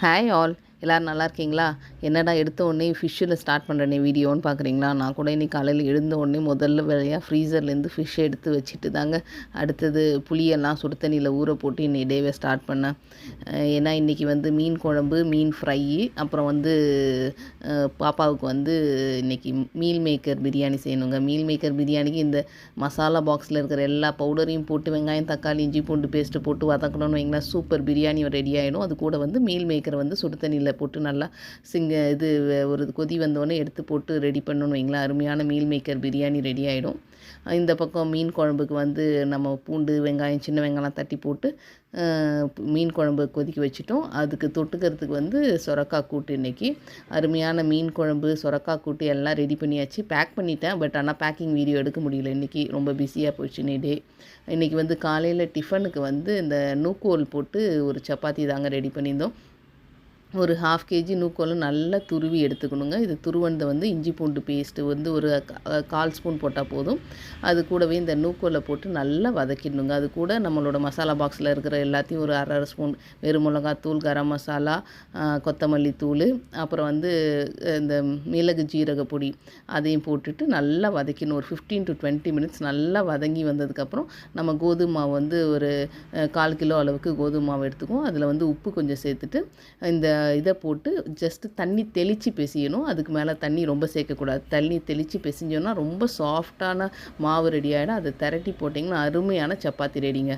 Hi all, எல்லோரும் நல்லா இருக்கீங்களா? என்னடா எடுத்த உடனே ஃபிஷ்ஷில் ஸ்டார்ட் பண்ணுறேனே வீடியோன்னு பார்க்குறீங்களா? நான் கூட இன்றைக்கி காலையில் எழுந்த உடனே முதல்ல வேலையாக ஃப்ரீசர்லேருந்து ஃபிஷ் எடுத்து வச்சுட்டு தாங்க அடுத்தது புளியெல்லாம் சுடு தண்ணியில் ஊற போட்டு இன்றைக்கி டேவை ஸ்டார்ட் பண்ணேன். ஏன்னா இன்றைக்கி வந்து மீன் குழம்பு, மீன் ஃப்ரை, அப்புறம் வந்து பாப்பாவுக்கு வந்து இன்றைக்கி மீல் மேக்கர் பிரியாணி செய்யணுங்க. மீல் மேக்கர் பிரியாணிக்கு இந்த மசாலா பாக்ஸில் இருக்கிற எல்லா பவுடரையும் போட்டு வெங்காயம், தக்காளி, இஞ்சி பூண்டு பேஸ்ட்டு போட்டு வதக்கணும்னு வைங்களேன், சூப்பர் பிரியாணி ரெடி ஆகிடும். அது கூட வந்து மீல் மேக்கர் வந்து சுடு தண்ணியில் போட்டு நல்லா ஒரு கொதி வந்தோடனே எடுத்து போட்டு ரெடி பண்ணணும்னு வைங்களேன், அருமையான மீல் மேக்கர் பிரியாணி ரெடி ஆகிடும். இந்த பக்கம் மீன் குழம்புக்கு வந்து நம்ம பூண்டு, வெங்காயம், சின்ன வெங்காயம் தட்டி போட்டு மீன் குழம்பு கொதிக்க வச்சுட்டோம். அதுக்கு தொட்டுக்கிறதுக்கு வந்து சொரக்காய் கூட்டு. இன்றைக்கி அருமையான மீன் குழம்பு, சொரக்காய் கூட்டு எல்லாம் ரெடி பண்ணியாச்சு. பேக் பண்ணிட்டேன், பட் ஆனால் பேக்கிங் வீடியோ எடுக்க முடியல. இன்றைக்கி ரொம்ப பிஸியாக போச்சு டே. இன்றைக்கி வந்து காலையில் டிஃபனுக்கு வந்து இந்த நூக்கோல் போட்டு ஒரு சப்பாத்தி தாங்க ரெடி பண்ணியிருந்தோம். ஒரு 1/2 kg நூக்கோலை நல்லா துருவி எடுத்துக்கணுங்க. இது துருவனதை வந்து இஞ்சி பூண்டு பேஸ்ட்டு வந்து ஒரு 1/4 ஸ்பூன் போட்டால் போதும். அது கூடவே இந்த நூக்கோலை போட்டு நல்லா வதக்கிடணுங்க. அது கூட நம்மளோட மசாலா பாக்ஸில் இருக்கிற எல்லாத்தையும் ஒரு 1/2 ஸ்பூன் வெறும் மிளகாத்தூள், கரம் மசாலா, கொத்தமல்லி தூள், அப்புறம் வந்து இந்த மிளகு ஜீரக பொடி அதையும் போட்டுட்டு நல்லா வதக்கிடணும். ஒரு 15 to 20 மினிட்ஸ் நல்லா வதங்கி வந்ததுக்கப்புறம் நம்ம கோதுமை மாவு வந்து ஒரு 1/4 கிலோ அளவுக்கு கோதுமை மாவு எடுத்துக்குவோம். அதில் வந்து உப்பு கொஞ்சம் சேர்த்துட்டு இந்த இதை போட்டு ஜஸ்ட்டு தண்ணி தெளித்து பிசையணும். அதுக்கு மேலே தண்ணி ரொம்ப சேர்க்கக்கூடாது. தண்ணி தெளித்து பிசைஞ்சோன்னா ரொம்ப சாஃப்டான மாவு ரெடி ஆகிடும். அதை திரட்டி போட்டிங்கன்னா அருமையான சப்பாத்தி ரெடிங்க.